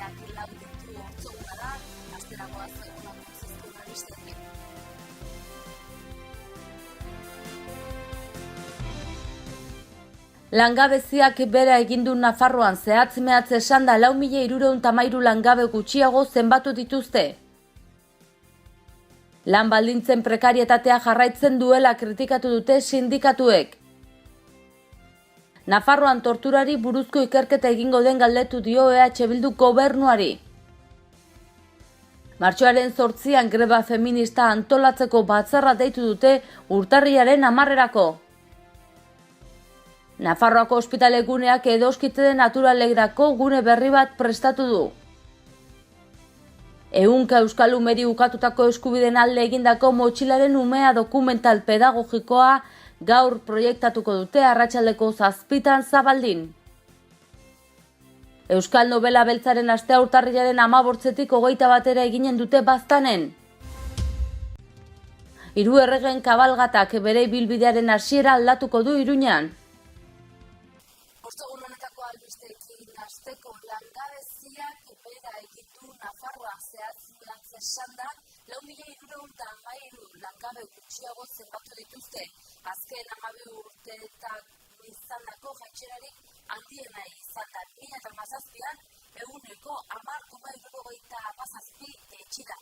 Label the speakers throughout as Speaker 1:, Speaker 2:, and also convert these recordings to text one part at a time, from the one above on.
Speaker 1: Epaileak lau ditu ortzoguna da, asteragoaz egunako zizkuna biztetik.
Speaker 2: Langabeziak bera egindu Nafarroan zehatz-mehatz esanda 4.313 langabe gutxiago zenbatu dituzte. Lan baldintzen prekarietatea jarraitzen duela kritikatu dute sindikatuek. Nafarroan torturari buruzko ikerketa egingo den galdetu dio EH Bildu gobernuari. Martxoaren 8an greba feminista antolatzeko batzarra deitu dute urtarrilaren 10erako. Nafarroako ospitale guneak edoskite naturalerako gune berri bat prestatu du. 100 euskalumeri ukatutako eskubideen alde egindako motxilaren umea dokumental pedagogikoa gaur proiektatuko dute arratsaldeko 7 Zabaldin. Euskal Nobela Beltzaren astea urtarrilaren 18tik 21 eginen dute Baztanen. 3 erregen kabalgatak bere ibilbidearen hasiera aldatuko du Iruñan.
Speaker 1: Ostegun honetako albisteekin hasteko langabeziak bera egitu Nafarroan zehatz-mehatz esanda 4.313 langabe gutxiago zenbatu dituzte. Azken 12 urteetan izandako jaitserarik handiena izan da 2017an 10,17 jaitsi da.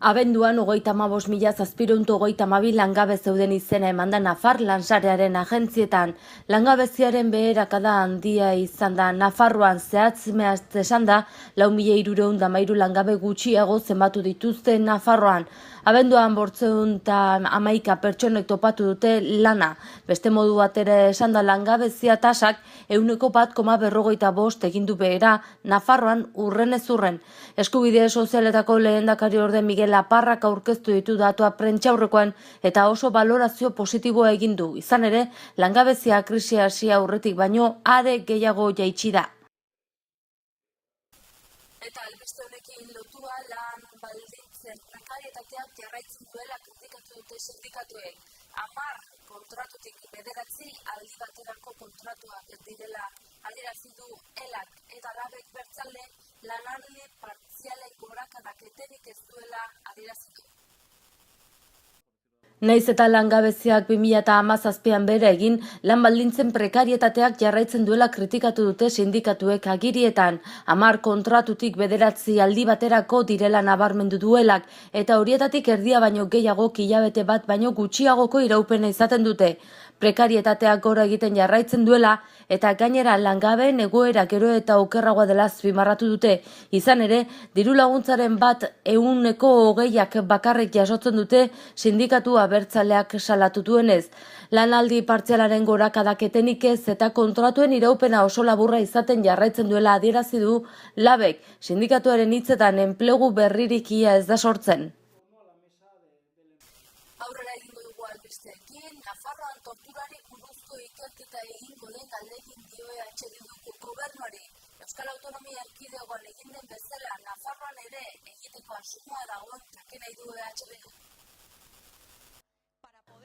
Speaker 2: Abenduan 35.732 langabe zeuden izena eman da Nafar Lansarearen agentzietan. Langabeziaren beherakada handia izan da Nafarroan zehatz-mehatz esanda 4.313 langabe gutxiago zenbatu dituzte Nafarroan. Abenduan 511 pertsonek topatu dute lana. Beste modu batera esanda langabezia tasak 1,45 egin du behera Nafarroan urrenez urren. Eskubide sozialetako lehendakari orde Miguel Aparrak aurkeztu ditu datua prentsaurrekoan eta oso balorazio positiboa egin du. Izan ere, langabezia krisia hasi aurretik baino are gehiago jaitsi da.
Speaker 1: Eta albiste honekin lotua lan baldintzen prekarietateak jarraitzen duela kritikatu dute sindikatuek. 10 kontratutik 9 aldi baterako kontratuak direla adierazi du ELAK eta LABek bertzale lanaldi partzialen gorakadak etenik ez duela adierazi du.
Speaker 2: Naiz eta langabeziak 2017an bera egin, lan baldintzen prekarietateak jarraitzen duela kritikatu dute sindikatuek agirietan. 10 kontratutik 9 aldi baterako direla nabarmendu duelak, eta horietatik erdia baino gehiago hilabete bat baino gutxiagoko iraupena izaten dute. Prekarietateak gora egiten jarraitzen duela, eta gainera langabeen egoera gero eta okerragoa dela azpimarratu dute. Izan ere, diru laguntzaren bat 120ak bakarrik jasotzen dute sindikatu abertzaleak salatu duenez. Lanaldi partzialaren gorakadak etenik ez eta kontratuen iraupena oso laburra izaten jarraitzen duela adierazi du LABek. Sindikatuaren hitzetan enplegu berririk ia ez da sortzen.
Speaker 1: Aurrera egingo dugu albisteekin, Nafarroan torturari buruzko ikerketa egingo den galdegin dio EH Bilduko gobernuari. Euskal Autonomia Erkidegoan egin den bezala, Nafarroan ere egiteko asmoa dagoen jakin nahi du EH Bildu.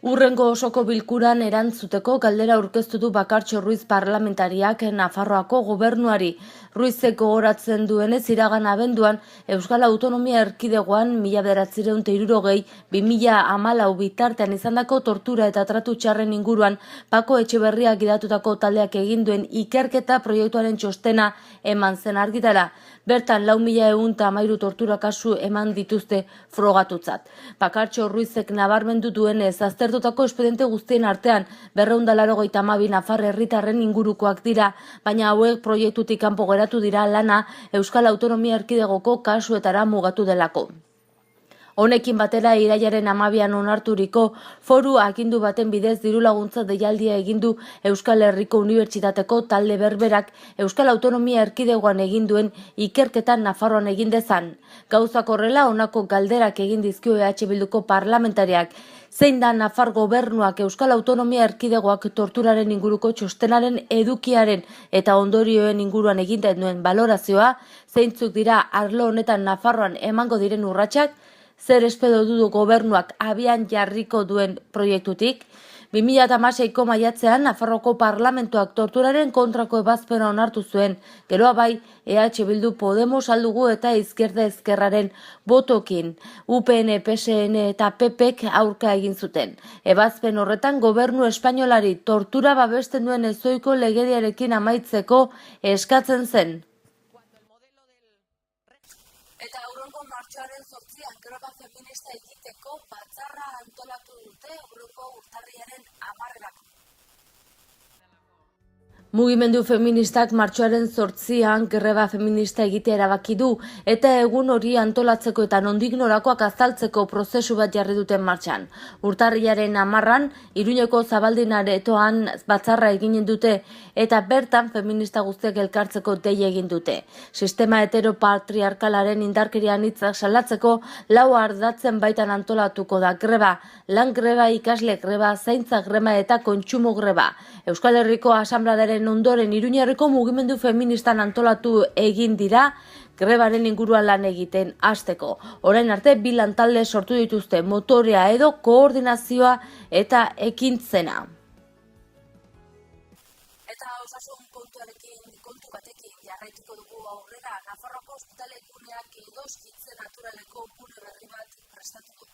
Speaker 2: Hurrengo osoko bilkuran erantzuteko galdera aurkeztu du Bakartxo Ruiz parlamentariak Nafarroako gobernuari. Ruizek gogoratzen duenez iragan abenduan Euskal Autonomia Erkidegoan 1960-2014 bitartean izandako tortura eta tratu txarren inguruan Pako Etxeberria gidatutako taldeak egin duen ikerketa proiektuaren txostena eman zen argitara. Bertan 4.113 tortura kasu eman dituzte frogatutzat. Bakartxo Ruizek nabarmendu duenez aztertutako espediente guztien artean 282 nafar herritarren ingurukoak dira, baina hauek proiektutik kanpo geratu dira lana Euskal Autonomia Erkidegoko kasuetara mugatu delako. Honekin batera irailaren 12an onarturiko foru agindu baten bidez diru laguntza deialdia egin du Euskal Herriko Unibertsitateko talde berberak Euskal Autonomia Erkidegoan egin duen ikerketan Nafarroan egin dezan. Gauzak horrela honako galderak egin dizkio EH Bilduko parlamentariak. Zein da Nafar gobernuak Euskal Autonomia Erkidegoak torturaren inguruko txostenaren edukiaren eta ondorioen inguruan egiten duen balorazioa, zeintzuk dira arlo honetan Nafarroan emango diren urratsak, zer espero du gobernuak abian jarriko duen proiektutik, 2016ko maiatzean Nafarroko Parlamentuak torturaren kontrako ebazpena onartu zuen, geroa bai EH Bildu Podemos aldugu eta Izquierda Ezkerraren botokin. UPN, PSN eta PPek aurka egin zuten. Ebazpen horretan gobernu espainolari tortura babesten duen ezohiko legediarekin amaitzeko eskatzen zen.
Speaker 1: Eta aurrengo martxoaren 8an greba feminista egiteko batzarra antolatu dute aurrengo urtarrilaren 10erako.
Speaker 2: Mugimendu feministak martxoaren 8an greba feminista egitea erabaki du eta egun hori antolatzeko eta nondik norakoak azaltzeko prozesu bat jarri duten martxan. Urtarrilaren 10an Iruñeko Zabaldin aretoan batzarra eginen dute eta bertan feminista guztiak elkartzeko deia egin dute. Sistema heteropatriarkalaren indarkerian hitzak salatzeko 4 ardatzen baitan antolatuko da greba, lan greba, ikasle greba, zaintza greba eta kontsumo greba. Euskal Herriko Asanbladearen ondoren Iruñerriko mugimendu feministan antolatu egin dira grebaren inguruan lan egiten hasteko. Orain arte 2 lantalde sortu dituzte, motorea edo koordinazioa eta ekintzena.
Speaker 1: Eta osasun kontu batekin jarraituko dugu aurrera. Nafarroako ospitale guneak edoskitze naturaleko gune berri bat prestatu du.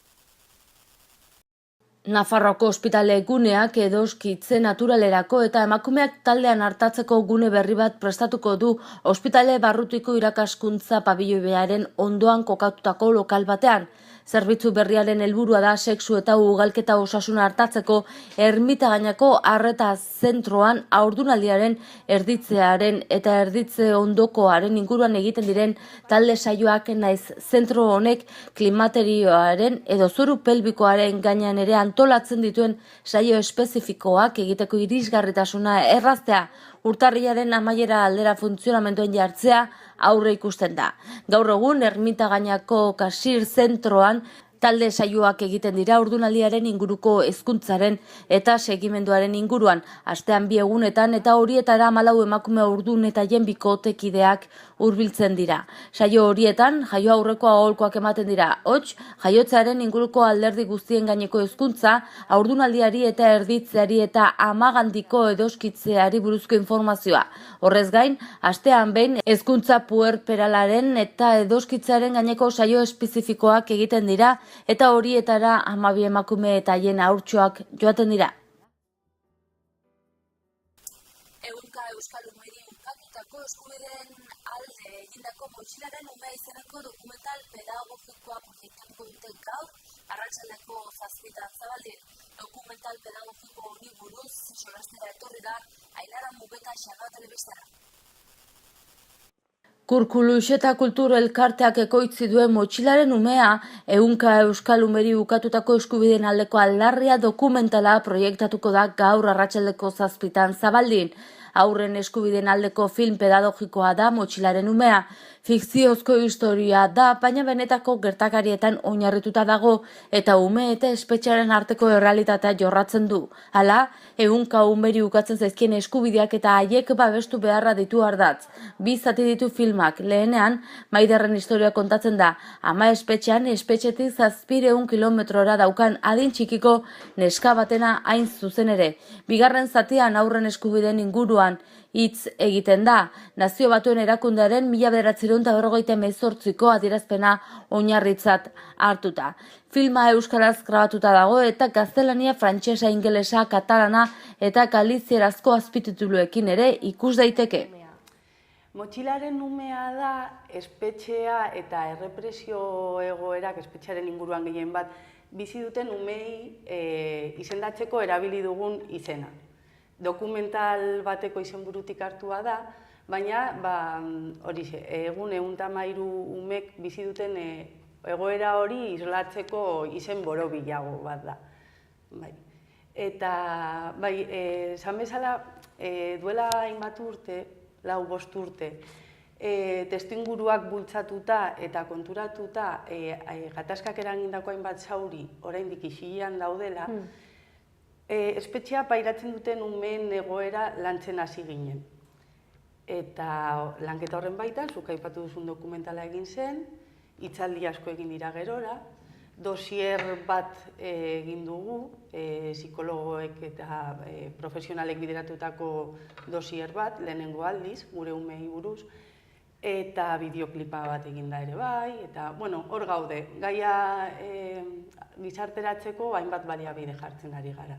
Speaker 2: Nafarroako ospitale guneak edoskitze naturalerako eta emakumeak taldean hartatzeko gune berri bat prestatuko du ospitale barrutiko irakaskuntza pabiloiaren ondoan kokatutako lokal batean. Zerbitzu berriaren helburua da sexu eta ugalketa osasuna hartatzeko Ermitagainako arreta zentroan haurdunaldiaren erditzearen eta erditze ondokoaren inguruan egiten diren talde saioak naiz zentro honek klimaterioaren edo zoru pelbikoaren gainean ere antolatzen dituen saio espezifikoak egiteko irisgarritasuna erraztea, urtarrilaren amaiera aldera funtzionamenduan jartzea aurre ikusten da. Gaur egun Ermitagainako kasir zentroan talde saioak egiten dira haurdunaldiaren inguruko hezkuntzaren eta segimenduaren inguruan, astean 2 egunetan eta horietara 14 emakume haurdun eta jen bikotekideak hurbiltzen dira. Saio horietan jaio aurreko aholkoak ematen dira. Hots, jaiotzearen inguruko alderdi guztien gaineko hezkuntza, haurdunaldiari eta erditzeari eta amagandiko edoskitzeari buruzko informazioa. Horrez gain, astean behin hezkuntza puerperalaren eta edoskitzearen gaineko saio espezifikoak egiten dira eta horietara 12 emakume eta haien haurtxoak joaten dira.
Speaker 1: Ehunka euskal umeri ukatutako eskubideen alde egindako motxilaren umea izeneko dokumental pedagogikoa proiektatuko dute gaur arratsaldeko 7 Zabaldin. Dokumental pedagogiko honi buruz solastera etorri da Ainara Mugeta Xaga telebistara.
Speaker 2: Kurkulux eta Kultur Elkarteak ekoitzi duen motxilaren umea, ehunka euskal umeri ukatutako eskubideen aldeko aldarria dokumentala proiektatuko da gaur arratsaldeko 7 Zabaldin. Haurren eskubideen aldeko film pedagogikoa da motxilaren umea. Fikziozko historia da, baina benetako gertakarietan oinarrituta dago eta ume eta espetxearen arteko errealitatea jorratzen du. Hala, ehunka umeri ukatzen zaizkien eskubideak eta haiek babestu beharra ditu ardatz. 2 zati ditu filmak. Lehenean, Maiderren historia kontatzen da. Ama espetxean espetxetik 700 kilometrora daukan adin txikiko neska batena hain zuzen ere. Bigarren zatian haurren eskubideen inguruan hitz egiten da. Nazio Batuen erakundearen 1948ko adierazpena oinarritzat hartuta. Filma euskaraz grabatuta dago eta gaztelania, frantsesa, ingelesa, katalana eta galizierazko azpitituluekin ere ikus daiteke.
Speaker 3: Motxilaren umea da espetxea eta errepresio egoerak espetxearen inguruan gehien bat bizi duten umei izendatzeko erabili dugun izena. Dokumental bateko izenburutik hartua da, baina egun 113 umek bizi duten egoera hori islatzeko izen borobilago bat da. Eta, esan bezala, duela hainbat urte, 4-5 urte, testuinguruak bultzatuta eta konturatuta gatazkak eragindako hainbat zauri oraindik isilean daudela, espetxea pairatzen duten umeen egoera lantzen hasi ginen. Eta lanketa horren baitan, zuk aipatu duzun dokumentala egin zen, hitzaldi asko egin dira gerora, dosier bat egin dugu, psikologoek eta profesionalek bideratutako dosier bat, lehenengo aldiz, gure umei buruz, eta bideoklipa bat eginda ere bai, eta, bueno, hor gaude, gaia gizarteratzeko hainbat baliabide jartzen ari gara.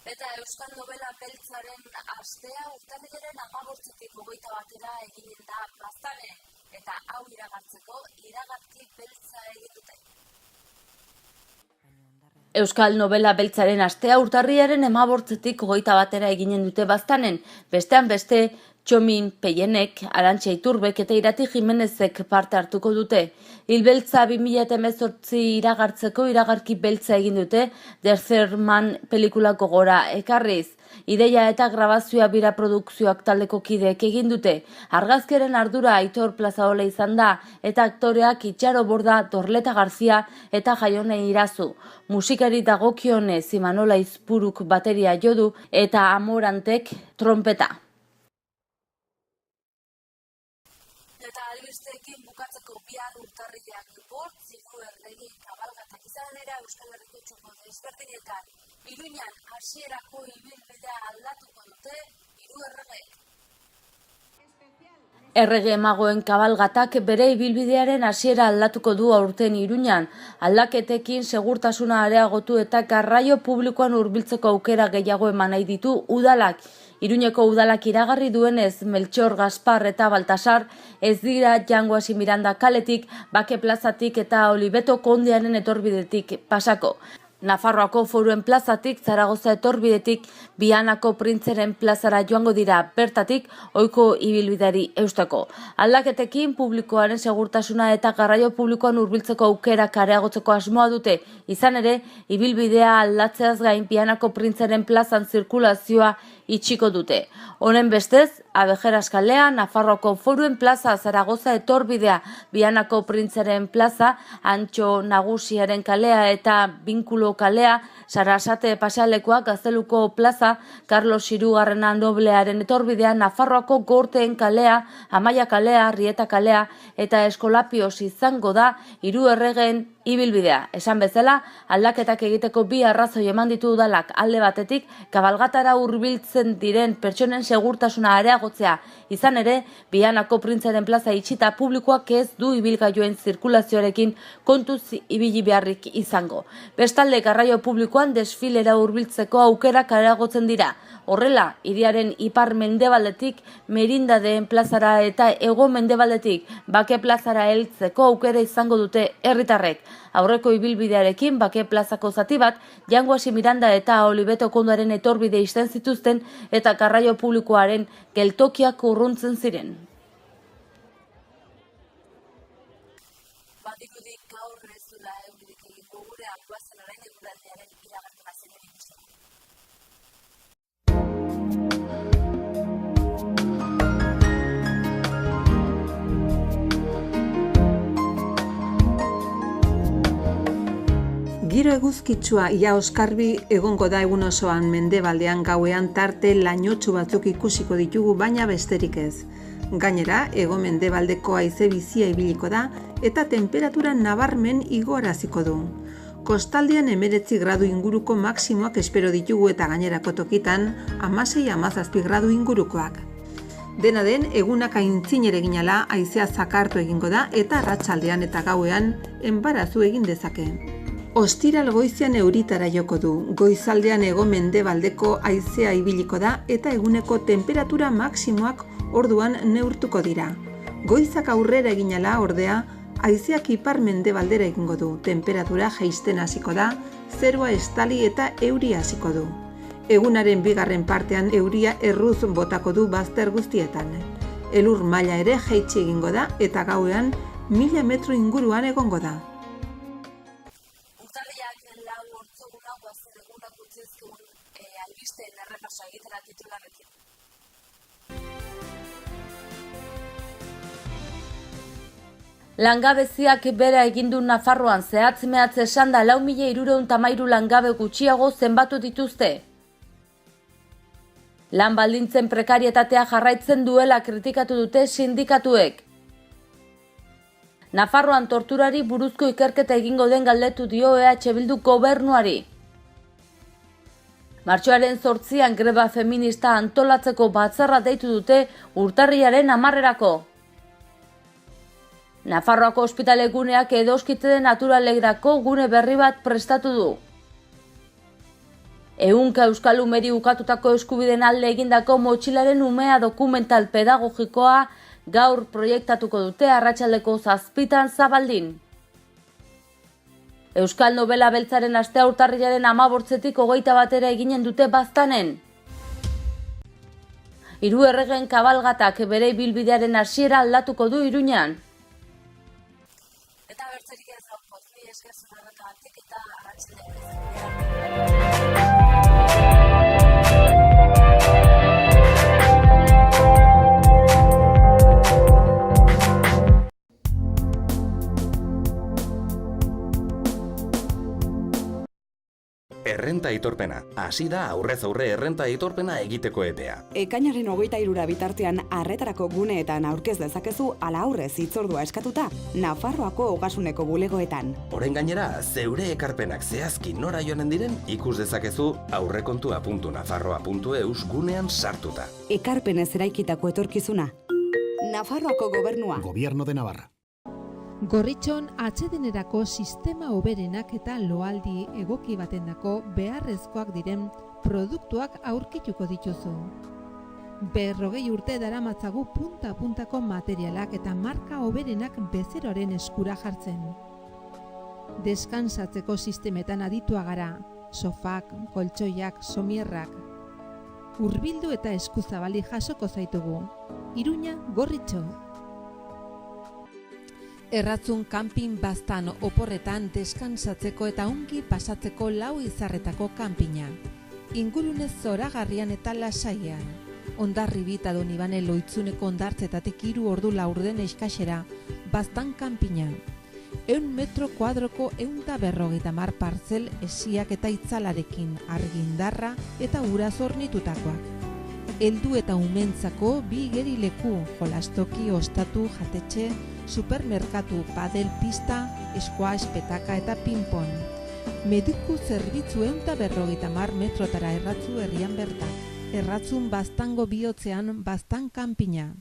Speaker 1: Eta Euskal Nobela Beltzaren astea urtarrilaren 15-tik 21-era eginen da Baztanen, eta hau iragartzeko iragarki beltza egin dute.
Speaker 2: Euskal Nobela Beltzaren astea urtarrilaren 15-tik 21-era eginen dute Baztanen, bestean beste Txomin Peienek, Arantxa Iturbek eta Irati Jimenezek parte hartuko dute. Hilbeltza 2018 iragartzeko iragarki beltza egin dute, Der Zerman pelikulako gora ekarriz. Ideia eta grabazioa bira produkzioak taldeko kideek egin dute. Argazkiaren ardura Aitor Plazaola izan da, eta aktoreak Itxaro Borda, Dorleta Garzia eta Jaione Irazu. Musikari dagokionez Imanola Izpuruk bateria jodu eta Amorantek trompeta.
Speaker 1: Eta albisteekin bukatzeko bihar urtarrilak 8 hiru errege kabalgatak izan dira Euskal Herriko txoko desberdinetan. Iruñan hasierako ibilbidea aldatuko dute hiru erregeek.
Speaker 2: Errege magoen kabalgatak bere ibilbidearen hasiera aldatuko du aurten Iruñan. Aldaketekin segurtasuna areagotu eta garraio publikoan hurbiltzeko aukera gehiago eman nahi ditu udalak. Iruñeko udalak iragarri duenez, Meltxor, Gaspar eta Baltasar ez dira Jango Hasi Miranda kaletik, Bake plazatik eta Olibeto kondearen etorbidetik pasako. Nafarroako Foruen plazatik, Zaragoza etorbidetik, Bianako Printzeren plazara joango dira bertatik, ohiko ibilbideari eusteko. Aldaketekin publikoaren segurtasuna eta garraio publikoan hurbiltzeko aukerak areagotzeko asmoa dute. Izan ere, ibilbidea aldatzeaz gain Bianako Printzeren plazan zirkulazioa itxiko dute. Honen bestez, Abejeras kalea, Nafarroako Foruen plaza, Zaragoza etorbidea, Bianako Printzeren plaza, Antxo Nagusiaren kalea eta Binkulo kalea, Sarasate pasealekua, Gazteluko plaza, Carlos Hirugarrena Noblearen etorbidea, Nafarroako Gorteen kalea, Amaia kalea, Rieta kalea eta Eskolapioz izango da hiru erregeen ibilbidea. Esan bezala, aldaketak egiteko bi arrazoi eman ditu udalak. Alde batetik, kabalgatara hurbiltzen diren pertsonen segurtasuna areagotzea. Izan ere, Bianako Printzaren plaza itxita publikoak ez du ibilgailuen zirkulazioarekin kontuz ibili beharrik izango. Bestalde, garraio publikoan desfilera hurbiltzeko aukerak areagotzen dira. Horrela, hiriaren ipar mendebaldetik Merindadeen plazara eta hego mendebaldetik Bake plazara heltzeko aukera izango dute herritarrek. Aurreko ibilbidearekin Bake plazako zati bat Jango Hasi Miranda eta Olibeto kondoaren etorbide isten zituzten eta garraio publikoaren geltokiak urruntzen ziren.
Speaker 1: Badirudi gaur ez dula euririk egingo gure akuazen orain eguraldiaren iragarpena zen egin.
Speaker 4: Giro eguzkitsua ia oskarbi egongo da egun osoan, mendebaldean gauean tarte lainotsu batzuk ikusiko ditugu, baina besterik ez. Gainera, hego mendebaldeko haize bizia ibiliko da eta temperatura nabarmen igoaraziko du. Kostaldean 19 gradu inguruko maksimoak espero ditugu eta gainerako tokitan 16-17 gradu ingurukoak. Dena den, egunak aintzin egin ahala haizea zakartu egingo da eta arratsaldean eta gauean enbarazu egin dezake. Ostiral goizean euritara joko du, goizaldean hego mendebaldeko haizea ibiliko da eta eguneko temperatura maksimoak orduan neurtuko dira. Goizak aurrera egin ahala ordea, haizeak ipar mendebaldera egingo du, temperatura jaisten hasiko da, zerua estali eta euri hasiko du. Egunaren bigarren partean euria erruz botako du bazter guztietan. Elur maila ere jaitsi egingo da eta gauean 1000 metro inguruan egongo da.
Speaker 1: Albisteen errepasoa egitera titularrekin.
Speaker 2: Langabeziak bera egindu Nafarroan zehatz-mehatz esanda 4.313 langabe gutxiago zenbatu dituzte. Lan baldintzen prekarietatea jarraitzen duela kritikatu dute sindikatuek. Nafarroan torturari buruzko ikerketa egingo den galdetu dio EH Bildu gobernuari. Martxoaren 8an greba feminista antolatzeko batzarra deitu dute urtarrilaren 10erako. Nafarroako ospitale guneak edoskite naturalerako gune berri bat prestatu du. 100 euskalumeri ukatutako eskubideen alde egindako Motxilaren umea dokumental pedagogikoa gaur proiektatuko dute arratsaldeko 7 Zabaldin. Euskal Nobela Beltzaren astea urtarrilaren 18tik 21 eginen dute Baztanen. 3 erregen kabalgatak bere ibilbidearen hasiera aldatuko du Iruñan.
Speaker 1: Eta bertzerik ez gaurkoz, mila esker zure arretagatik eta arratsaldeko.
Speaker 5: Errenta aitorpena. Hasi da aurrez aurre errenta aitorpena egiteko epea.
Speaker 6: Ekainaren 23 bitartean arretarako guneetan aurkez dezakezu ala aurrez hitzordua eskatuta Nafarroako Ogasuneko bulegoetan.
Speaker 5: Orain gainera, zeure ekarpenak zehazki nora joanen diren ikus dezakezu aurrekontua.nafarroa.eus gunean sartuta.
Speaker 6: Ekarpenez eraikitako etorkizuna. Nafarroako gobernua.
Speaker 7: Gobierno de Navarra.
Speaker 8: Gorritxon atsedenerako sistema hoberenak eta loaldi egoki batendako beharrezkoak diren produktuak aurkituko dituzu. 40 urte daramatzagu punta-puntako materialak eta marka hoberenak bezeroaren eskura jartzen. Deskansatzeko sistemetan aditua gara, sofak, koltsoiak, somierrak. Hurbildu eta eskuzabali jasoko zaitugu. Iruña, Gorritxo. Erratzun kanpin Baztan oporretan deskansatzeko eta ongi pasatzeko 4 izarretako kanpina. Ingurunez zoragarrian eta lasaian. Hondarribi eta Donibane Loitzuneko hondartzetatik 3 ordu laurden eskasera, Baztan kanpina. 100 metro kuadroko 150 partzel esiak eta itzalarekin, argindarra eta ura zornitutakoak. Heldu eta umentzako 2 igerileku, jolastoki, ostatu, jatetxe, supermerkatu, padel pista, squash, petaka eta ping-pong. Mediku zerbitzu 150 metrotara erratzu herrian bertan. Erratzun Baztango bihotzean Baztan kanpina.